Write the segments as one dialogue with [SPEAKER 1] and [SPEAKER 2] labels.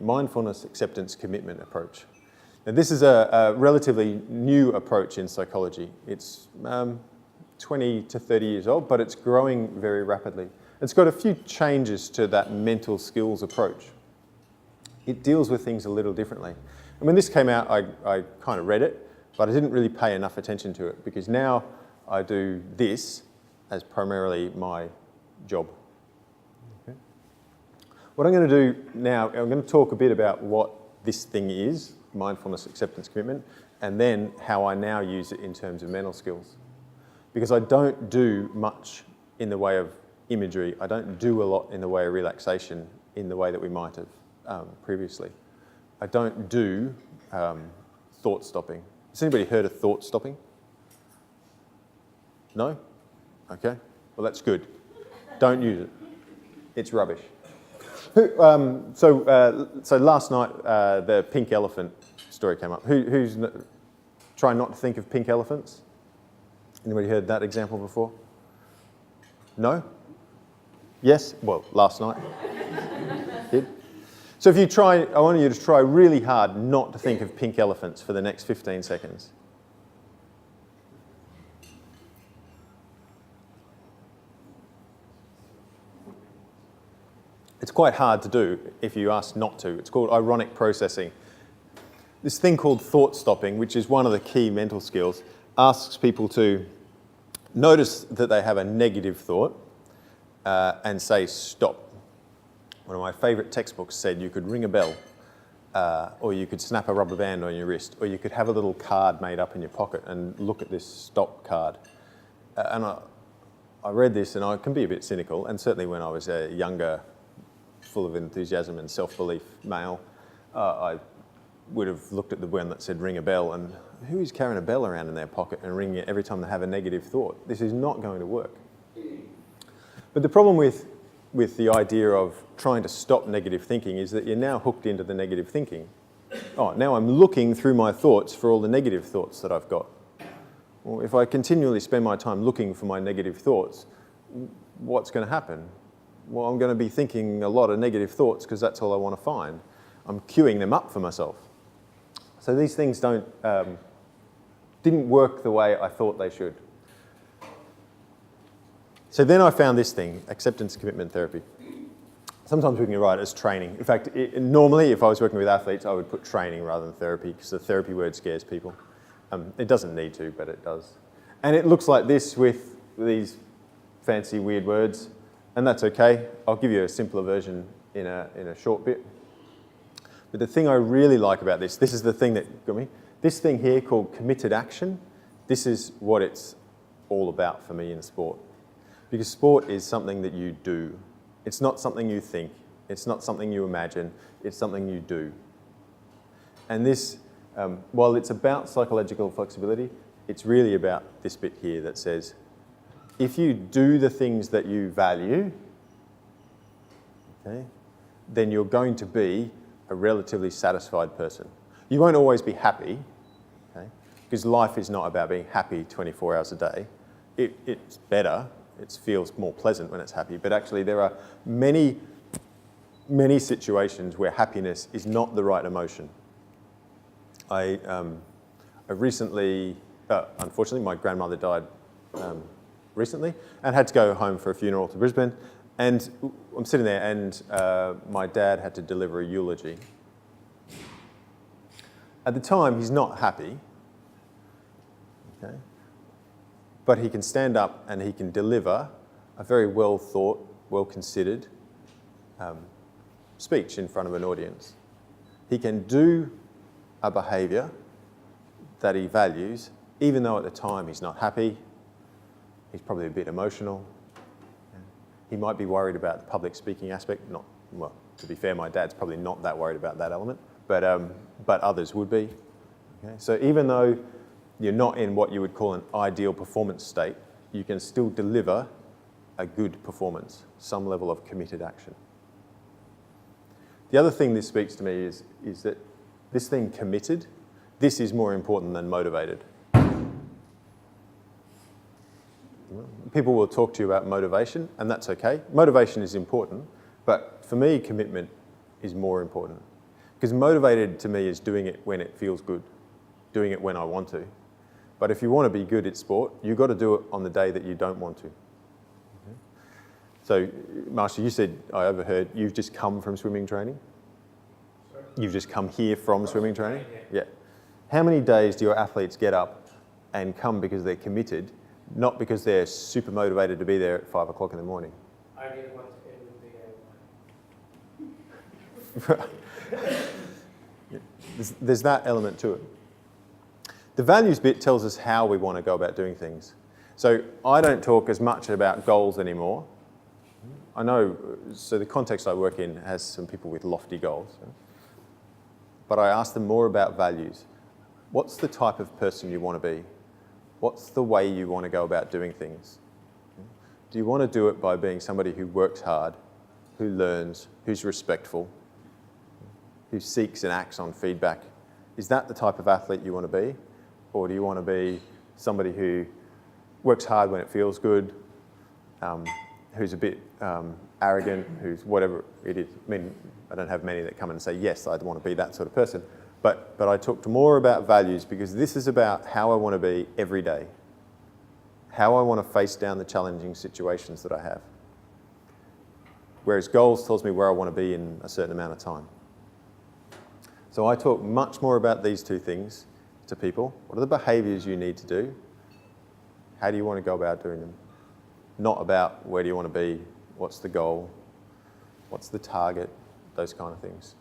[SPEAKER 1] mindfulness, acceptance, commitment approach. Now, this is a relatively new approach in psychology. It's 20 to 30 years old, but it's growing very rapidly. It's got a few changes to that mental skills approach. It deals with things a little differently. And when this came out, I kind of read it, but I didn't really pay enough attention to it because now I do this as primarily my job. Okay. What I'm going to do now, I'm going to talk a bit about what this thing is, mindfulness, acceptance, commitment, and then how I now use it in terms of mental skills. Because I don't do much in the way of imagery. I don't do a lot in the way of relaxation in the way that we might have previously. I don't do thought stopping. Has anybody heard of thought stopping? No? Okay. Well, that's good. Don't use it. It's rubbish. So last night, the pink elephant story came up. Who's trying not to think of pink elephants? Anybody heard that example before? No? Yes? Well, last night. Did? So if you try, I want you to try really hard not to think of pink elephants for the next 15 seconds. It's quite hard to do if you ask not to. It's called ironic processing. This thing called thought stopping, which is one of the key mental skills, asks people to notice that they have a negative thought and say stop. One of my favourite textbooks said you could ring a bell, or you could snap a rubber band on your wrist, or you could have a little card made up in your pocket and look at this stop card. And I read this and I can be a bit cynical, and certainly when I was a younger, full of enthusiasm and self-belief male, I would have looked at the one that said ring a bell, and who is carrying a bell around in their pocket and ringing it every time they have a negative thought? This is not going to work. But the problem with the idea of trying to stop negative thinking is that you're now hooked into the negative thinking. Oh, now I'm looking through my thoughts for all the negative thoughts that I've got. Well, if I continually spend my time looking for my negative thoughts, what's going to happen? Well, I'm going to be thinking a lot of negative thoughts because that's all I want to find. I'm queuing them up for myself. So these things didn't work the way I thought they should. So then I found this thing, acceptance commitment therapy. Sometimes we can write it as training. In fact, normally if I was working with athletes, I would put training rather than therapy because the therapy word scares people. It doesn't need to, but it does. And it looks like this with these fancy weird words, and that's okay. I'll give you a simpler version in a short bit. But the thing I really like about this is the thing that got me. This thing here called committed action, this is what it's all about for me in sport. Because sport is something that you do. It's not something you think. It's not something you imagine. It's something you do. And this, while it's about psychological flexibility, it's really about this bit here that says, if you do the things that you value, okay, then you're going to be a relatively satisfied person. You won't always be happy, okay, because life is not about being happy 24 hours a day. It's better. It feels more pleasant when it's happy, but actually there are many, many situations where happiness is not the right emotion. I recently, unfortunately, my grandmother died recently and had to go home for a funeral to Brisbane, and I'm sitting there and my dad had to deliver a eulogy. At the time, he's not happy, okay? But he can stand up and he can deliver a very well thought, well considered speech in front of an audience. He can do a behaviour that he values, even though at the time he's not happy, he's probably a bit emotional. He might be worried about the public speaking aspect. Well, to be fair, my dad's probably not that worried about that element, but others would be. Okay? So even though you're not in what you would call an ideal performance state, you can still deliver a good performance, some level of committed action. The other thing this speaks to me is that this thing committed, this is more important than motivated. People will talk to you about motivation, and that's okay. Motivation is important, but for me, commitment is more important. Because motivated to me is doing it when it feels good, doing it when I want to. But if you want to be good at sport, you've got to do it on the day that you don't want to. So, Marsha, you said, I overheard, you've just come from swimming training?
[SPEAKER 2] Sorry?
[SPEAKER 1] You've just come here from swimming training?
[SPEAKER 2] Yeah.
[SPEAKER 1] How many days do your athletes get up and come because they're committed, not because they're super motivated to be there at 5 o'clock in the morning?
[SPEAKER 2] I didn't want to end with the
[SPEAKER 1] There's that element to it. The values bit tells us how we want to go about doing things. So I don't talk as much about goals anymore. I know, so the context I work in has some people with lofty goals. But I ask them more about values. What's the type of person you want to be? What's the way you want to go about doing things? Do you want to do it by being somebody who works hard, who learns, who's respectful, who seeks and acts on feedback? Is that the type of athlete you want to be? Or do you want to be somebody who works hard when it feels good, who's a bit arrogant, who's whatever it is? I mean, I don't have many that come in and say, yes, I'd want to be that sort of person. But I talked more about values because this is about how I want to be every day, how I want to face down the challenging situations that I have. Whereas goals tells me where I want to be in a certain amount of time. So I talk much more about these two things to people. What are the behaviours you need to do? How do you want to go about doing them? Not about where do you want to be, what's the goal, what's the target, those kind of things.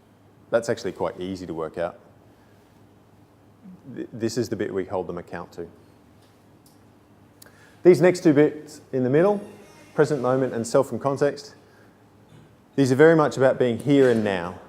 [SPEAKER 1] That's actually quite easy to work out. This is the bit we hold them account to. These next two bits in the middle, present moment and self and context, these are very much about being here and now.